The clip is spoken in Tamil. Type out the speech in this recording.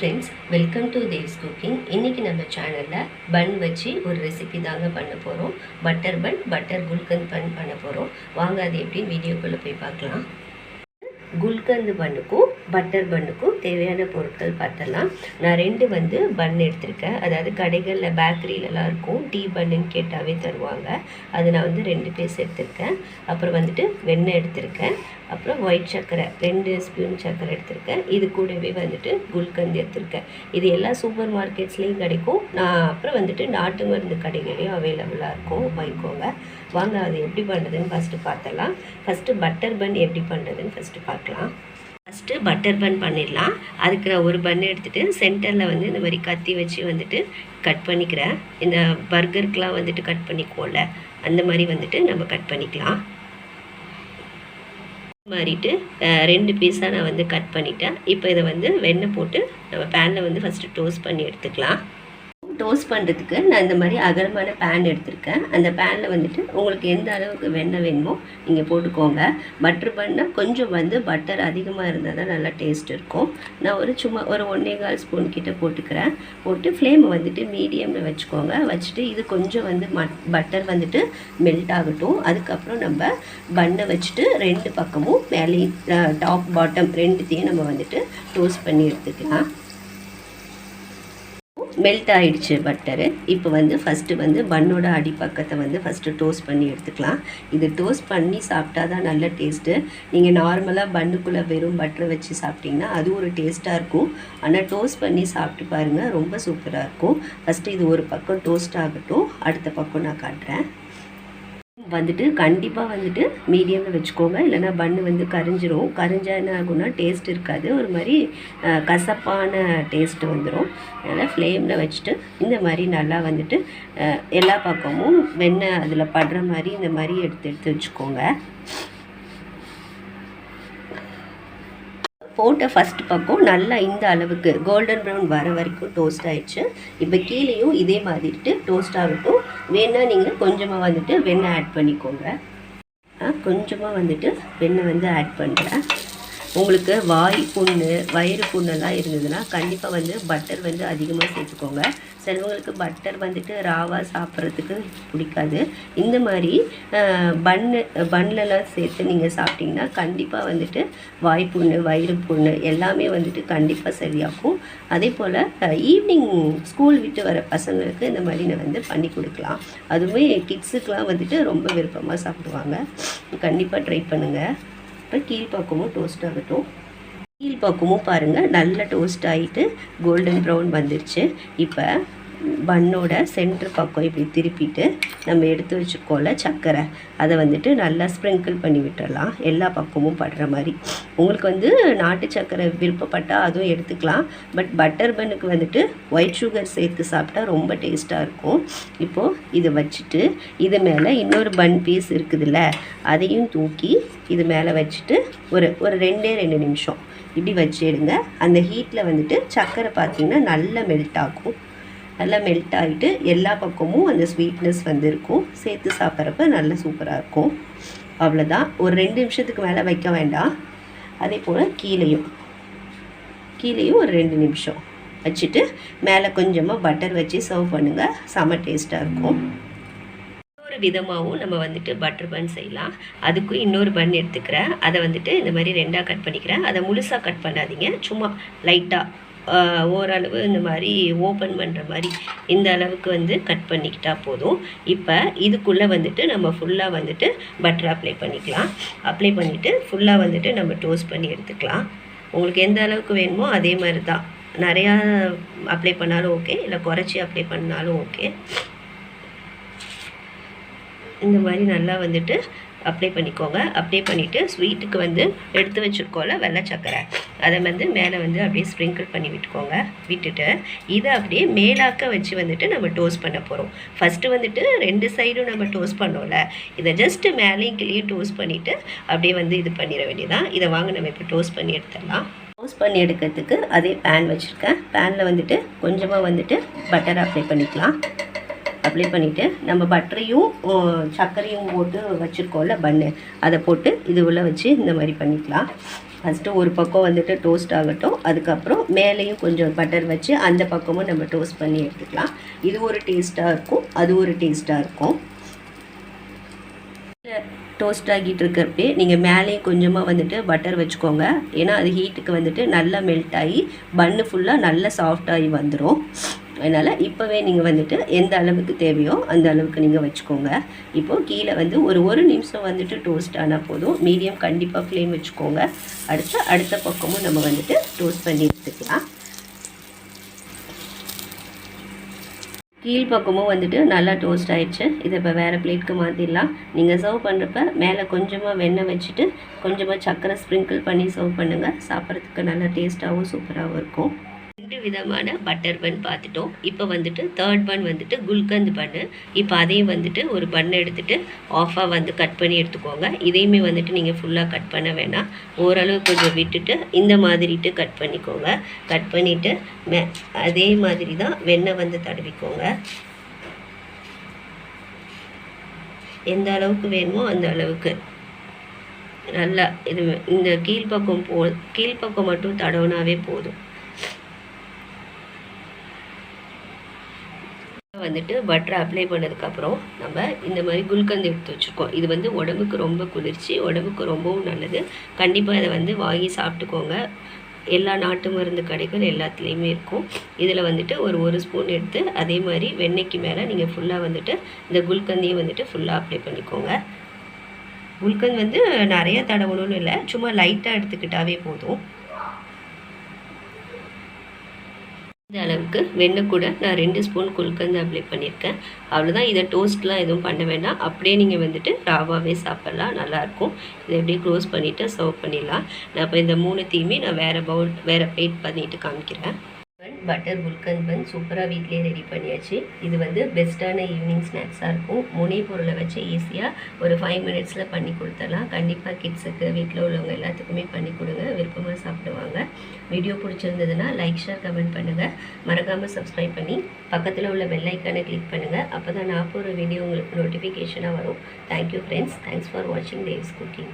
Friends, welcome to Dev's cooking. இன்றைக்கி நம்ம சேனலில் பன் வச்சு ஒரு ரெசிபி தாங்க பண்ண போகிறோம். பட்டர் பன், பட்டர் குல்கந்த் பன் பண்ண போகிறோம். வாங்க அது எப்படின்னு வீடியோக்குள்ளே போய் பார்க்கலாம். குல்கந்த் பண்ணுக்கும் பட்டர் பண்ணுக்கும் தேவையான பொருட்கள் பார்த்தலாம். நான் ரெண்டு பன் எடுத்திருக்கேன். அதாவது கடைகளில் பேக்கரியிலலாம் இருக்கும், டீ பண்ணுன்னு கேட்டாவே தருவாங்க. அது நான் 2 பீஸ் எடுத்திருக்கேன். அப்புறம் வெண்ணெய் எடுத்திருக்கேன். அப்புறம் ஒயிட் சர்க்கரை 2 ஸ்பூன் சர்க்கரை எடுத்திருக்கேன். இது கூடவே குல்கந்த் எடுத்திருக்கேன். இது எல்லா சூப்பர் மார்க்கெட்ஸ்லேயும் கிடைக்கும். நான் அப்புறம் நாட்டு மருந்து கடைகளையும் அவைலபிளாக இருக்கும், வாங்கிக்கோங்க. வாங்க அது எப்படி பண்ணுறதுன்னு ஃபஸ்ட்டு பார்த்தலாம். ஃபஸ்ட்டு பட்டர் பன் எப்படி பண்ணுறதுன்னு ஃபஸ்ட்டு பார்க்கலாம். ஃபஸ்ட்டு பட்டர் பன் பண்ணிடலாம். அதுக்கு நான் ஒரு பன் எடுத்துகிட்டு சென்டரில் இந்த மாதிரி கத்தி வச்சு கட் பண்ணிக்கிறேன். இந்த பர்கருக்கெலாம் கட் பண்ணிக்குவோம்ல, அந்த மாதிரி நம்ம கட் பண்ணிக்கலாம். மாறிட்டு 2 பீஸாக நான் கட் பண்ணிட்டேன். இப்போ இதை வெண்ணெய் போட்டு நம்ம பேனில் ஃபஸ்ட்டு டோஸ்ட் பண்ணி எடுத்துக்கலாம். டோஸ்ட் பண்ணுறதுக்கு நான் இந்த மாதிரி அகலமான பேன் எடுத்திருக்கேன். அந்த பேனில் உங்களுக்கு எந்த அளவுக்கு வெண்ணெய் வேணுமோ நீங்கள் போட்டுக்கோங்க. பட்டர் பண்ணால் கொஞ்சம் பட்டர் அதிகமாக இருந்தால் தான் நல்லா டேஸ்ட் இருக்கும். நான் சும்மா ஒரு 1.25 ஸ்பூன் கிட்ட போட்டுக்கிறேன். போட்டு ஃப்ளேமை மீடியமில் வச்சுக்கோங்க. வச்சுட்டு இது கொஞ்சம் பட்டர் மெல்ட் ஆகட்டும். அதுக்கப்புறம் நம்ம பண்ணை வச்சுட்டு 2 பக்கமும் மேலே டாப் பாட்டம் 2த்தையும் நம்ம டோஸ்ட் பண்ணி எடுத்துக்கலாம். மெல்ட் ஆகிடுச்சு பட்டரு. இப்போ ஃபஸ்ட்டு பன்னோட அடிப்பக்கத்தை ஃபஸ்ட்டு டோஸ்ட் பண்ணி எடுத்துக்கலாம். இது டோஸ்ட் பண்ணி சாப்பிட்டா தான் நல்ல டேஸ்ட்டு. நீங்கள் நார்மலாக பண்ணுக்குள்ளே வெறும் பட்டரை வச்சு சாப்பிட்டிங்கன்னா அது ஒரு டேஸ்ட்டாக இருக்கும். ஆனால் டோஸ்ட் பண்ணி சாப்பிட்டு பாருங்கள், ரொம்ப சூப்பராக இருக்கும். ஃபஸ்ட்டு இது ஒரு பக்கம் டோஸ்ட் ஆகட்டும், அடுத்த பக்கம் நான் காட்டுறேன். கண்டிப்பாக மீடியமில் வச்சுக்கோங்க, இல்லைனா பண்ணு கரிஞ்சிரும். கரிஞ்சா என்ன ஆகும்னா டேஸ்ட் இருக்காது, ஒரு மாதிரி கசப்பான டேஸ்ட்டு வந்துடும். அதனால் ஃப்ளேமில் வச்சுட்டு இந்த மாதிரி நல்லா எல்லா பக்கமும் வெண்ணெய் அதில் படுற மாதிரி இந்த மாதிரி எடுத்து வச்சுக்கோங்க. போட்ட ஃபஸ்ட் பக்கம் நல்லா இந்த அளவுக்கு கோல்டன் ப்ரௌன் வர வரைக்கும் டோஸ்ட் ஆகிடுச்சு. இப்போ கீழேயும் இதே மாதிரி டோஸ்ட் ஆகட்டும். வேணால் நீங்கள் கொஞ்சமாக வெண்ணெய் ஆட் பண்ணிக்கோங்க. கொஞ்சமாக வெண்ணெய் ஆட் பண்ணுறேன். உங்களுக்கு வாய் புண்ணு, வயிறு புண்ணெல்லாம் இருந்ததுன்னா கண்டிப்பாக பட்டர் அதிகமாக சேர்த்துக்கோங்க. சிலவங்களுக்கு பட்டர் ராவாக சாப்பிட்றதுக்கு பிடிக்காது. இந்த மாதிரி பன்லலாம் சேர்த்து நீங்கள் சாப்பிட்டிங்கன்னா கண்டிப்பாக வாய் புண்ணு, வயிறு புண்ணு எல்லாமே கண்டிப்பாக சரியாகும். அதே போல் ஈவினிங் ஸ்கூல் விட்டு வர பசங்களுக்கு இந்த மாதிரி நான் பண்ணி கொடுக்கலாம். அதுவுமே கிட்ஸுக்கெலாம் ரொம்ப விருப்பமாக சாப்பிடுவாங்க. கண்டிப்பாக ட்ரை பண்ணுங்கள். இப்போ கீழ்ப்பக்கமும் டோஸ்ட் ஆகட்டும். கீழ்ப்பக்கமும் பாருங்கள் நல்லா டோஸ்ட் ஆகிட்டு கோல்டன் ப்ரௌன் வந்துருச்சு. இப்போ பன்னோட சென்டர் பக்கம் இப்படி திருப்பிட்டு நம்ம எடுத்து வச்சுருக்கோம்ல சர்க்கரை, அதை நல்லா ஸ்ப்ரிங்கிள் பண்ணி விட்டுறலாம், எல்லா பக்கமும் படுற மாதிரி. உங்களுக்கு நாட்டு சர்க்கரை விருப்பப்பட்டால் அதுவும் எடுத்துக்கலாம். பட் பட்டர் பன்னுக்கு ஒயிட் சுகர் சேர்த்து சாப்பிட்டா ரொம்ப டேஸ்ட்டாக இருக்கும். இப்போது இதை வச்சுட்டு இது மேலே இன்னொரு பன் பீஸ் இருக்குதுல்ல, அதையும் தூக்கி இது மேலே வச்சுட்டு ஒரு 2 நிமிஷம் இப்படி வச்சிடுங்க. அந்த ஹீட்டில் சர்க்கரை பார்த்திங்கன்னா நல்லா மெல்ட் ஆகும். நல்லா மெல்ட் ஆகிட்டு எல்லா பக்கமும் அந்த ஸ்வீட்னஸ் இருக்கும். சேர்த்து சாப்பிட்றப்ப நல்லா சூப்பராக இருக்கும். அவ்வளோதான். ஒரு 2 நிமிஷத்துக்கு மேலே வைக்க வேண்டாம். அதே போல் கீழேயும் ஒரு 2 நிமிஷம் வச்சுட்டு மேலே கொஞ்சமாக பட்டர் வச்சு சர்வ் பண்ணுங்கள். செம்ம டேஸ்ட்டாக இருக்கும். இன்னொரு விதமாகவும் நம்ம பட்டர் பன் செய்யலாம். அதுக்கும் இன்னொரு பன் எடுத்துக்கிறேன். அதை இந்த மாதிரி 2ஆக கட் பண்ணிக்கிறேன். அதை முழுசாக கட் பண்ணாதீங்க, சும்மா லைட்டாக ஓரளவு இந்த மாதிரி ஓப்பன் பண்ணுற மாதிரி இந்த அளவுக்கு கட் பண்ணிக்கிட்டால் போதும். இப்போ இதுக்குள்ளே நம்ம ஃபுல்லாக பட்டர் அப்ளை பண்ணிக்கலாம். அப்ளை பண்ணிவிட்டு ஃபுல்லாக நம்ம டோஸ்ட் பண்ணி எடுத்துக்கலாம். உங்களுக்கு எந்த அளவுக்கு வேணுமோ அதே மாதிரி தான். நிறையா அப்ளை பண்ணாலும் ஓகே, இல்லை குறைச்சி அப்ளை பண்ணாலும் ஓகே. இந்த மாதிரி நல்லா அப்ளை பண்ணிக்கோங்க. அப்ளை பண்ணிவிட்டு ஸ்வீட்டுக்கு எடுத்து வச்சுருக்கோம்ல வெள்ளை சக்கரை, அதை மேலே அப்படியே ஸ்ப்ரிங்கிள் பண்ணி விட்டுக்கோங்க. விட்டுட்டு இதை அப்படியே மேலாக்க வச்சு நம்ம டோஸ்ட் பண்ண போகிறோம். ஃபஸ்ட்டு 2 சைடும் நம்ம டோஸ்ட் பண்ணோம்ல, இதை ஜஸ்ட்டு மேலேயும் கீழேயும் டோஸ்ட் பண்ணிவிட்டு அப்படியே இது பண்ணிட வேண்டியதான். இதை வாங்க நம்ம இப்போ டோஸ்ட் பண்ணி எடுத்துடலாம். டோஸ்ட் பண்ணி எடுக்கிறதுக்கு அதே பேன் வச்சுருக்கேன். பேனில் கொஞ்சமாக பட்டர் அப்ளை பண்ணிக்கலாம். அப்ளை பண்ணிவிட்டு நம்ம பட்டரையும் சர்க்கரையும் போட்டு வச்சுருக்கோம்ல பன்னு, அதை போட்டு இது உள்ள வச்சு இந்த மாதிரி பண்ணிக்கலாம். ஃபஸ்ட்டு ஒரு பக்கம் வந்துட்டு டோஸ்ட் ஆகட்டும், அதுக்கப்புறம் மேலேயும் கொஞ்சம் பட்டர் வச்சு அந்த பக்கமும் நம்ம டோஸ்ட் பண்ணி எடுத்துக்கலாம். இது ஒரு டேஸ்ட்டாக இருக்கும், அது ஒரு டேஸ்ட்டாக இருக்கும். டோஸ்ட் ஆகிட்டு இருக்கிறப்பே நீங்கள் மேலேயும் கொஞ்சமாக வந்துட்டு பட்டர் வச்சுக்கோங்க. ஏன்னா அது ஹீட்டுக்கு வந்துட்டு நல்லா மெல்ட் ஆகி பன்னு ஃபுல்லாக நல்லா சாஃப்டாகி வந்துடும். அதனால் இப்போவே நீங்கள் வந்துட்டு எந்த அளவுக்கு தேவையோ அந்த அளவுக்கு நீங்கள் வச்சுக்கோங்க. இப்போது கீழே வந்து ஒரு நிமிஷம் வந்துட்டு டோஸ்ட் ஆனால் போதும். மீடியம் கண்டிப்பாக ஃப்ளேம் வச்சுக்கோங்க. அடுத்த பக்கமும் நம்ம வந்துட்டு டோஸ்ட் பண்ணி எடுத்துக்கலாம். கீழ்ப்பக்கமும் வந்துட்டு நல்லா டோஸ்ட் ஆகிடுச்சு. இதை இப்போ வேறு பிளேட்டுக்கு மாற்றிடலாம். நீங்கள் சர்வ் பண்ணுறப்ப மேலே கொஞ்சமாக வெண்ணெய் வச்சுட்டு கொஞ்சமாக சர்க்கரை ஸ்ப்ரிங்கிள் பண்ணி சர்வ் பண்ணுங்கள். சாப்பிட்றதுக்கு நல்லா டேஸ்ட்டாகவும் சூப்பராகவும் இருக்கும். 2 விதமான பட்டர் பன் பார்த்துட்டோம். இப்போ வந்துட்டு தேர்ட் பன் வந்துட்டு குல்கந்த் பன்னு. இப்போ அதையும் வந்துட்டு ஒரு பன் எடுத்துகிட்டு ஆஃபாக வந்து கட் பண்ணி எடுத்துக்கோங்க. இதையுமே வந்துட்டு நீங்கள் ஃபுல்லாக கட் பண்ண வேணாம், ஓரளவு கொஞ்சம் விட்டுட்டு இந்த மாதிரிட்டு கட் பண்ணிக்கோங்க. கட் பண்ணிவிட்டு அதே மாதிரி தான் வெண்ணெய் வந்து தடவிக்கோங்க. எந்த அளவுக்கு வேணுமோ அந்த அளவுக்கு நல்லா இது இந்த கீழ்ப்பக்கம் மட்டும் தடவினாவே போதும். வந்துட்டு பட்டரை அப்ளை பண்ணதுக்கப்புறம் நம்ம இந்த மாதிரி குல்கந்த் எடுத்து வச்சுருக்கோம். இது வந்து உடம்புக்கு ரொம்ப குளிர்ச்சி, உடம்புக்கு ரொம்பவும் நல்லது. கண்டிப்பாக இதை வந்து வாங்கி சாப்பிட்டுக்கோங்க. எல்லா நாட்டு மருந்து கடைகள் எல்லாத்துலேயுமே இருக்கும். இதில் வந்துட்டு ஒரு ஸ்பூன் எடுத்து அதே மாதிரி வெண்ணெய்க்கு மேலே நீங்கள் ஃபுல்லாக வந்துட்டு இந்த குல்கந்தையும் வந்துட்டு ஃபுல்லாக அப்ளை பண்ணிக்கோங்க. குல்கந்த் வந்து நிறைய தடவணும்னு இல்லை, சும்மா லைட்டாக எடுத்துக்கிட்டாவே போதும். இந்த அளவுக்கு வெண்ணெய் கூட நான் 2 ஸ்பூன் குல்கந்த் அப்ளை பண்ணியிருக்கேன். அவ்வளோதான். இதை டோஸ்ட்லாம் எதுவும் பண்ண வேண்டாம், அப்படியே நீங்கள் வந்துட்டு ராவாகவே சாப்பிட்லாம், நல்லாயிருக்கும். இதை எப்படியே க்ளோஸ் பண்ணிவிட்டு சர்வ் பண்ணிடலாம். நான் இப்போ இந்த 3த்தையுமே நான் வேறு பிளேட் பண்ணிவிட்டு காமிக்கிறேன். பட்டர் குல்கந்த் பன் சூப்பராக வீட்டிலே ரெடி பண்ணியாச்சு. இது வந்து பெஸ்ட்டான ஈவினிங் ஸ்நாக்ஸாக இருக்கும். முனை பொருளை வச்சு ஈஸியாக ஒரு 5 மினிட்ஸில் பண்ணி கொடுத்துடலாம். கண்டிப்பாக கிட்ஸுக்கு வீட்டில் உள்ளவங்க எல்லாத்துக்குமே பண்ணி கொடுங்க, விருப்பமாக சாப்பிடுவாங்க. வீடியோ பிடிச்சிருந்ததுன்னா லைக், ஷேர், கமெண்ட் பண்ணுங்கள். மறக்காமல் சப்ஸ்கிரைப் பண்ணி பக்கத்தில் உள்ள பெல் ஐக்கானை கிளிக் பண்ணுங்கள். அப்போ தான் நான் போகிற வீடியோ உங்களுக்கு நோட்டிஃபிகேஷனாக வரும். Thank you friends. தேங்க்ஸ் ஃபார் வாட்சிங் டேவ்ஸ் குக்கிங்.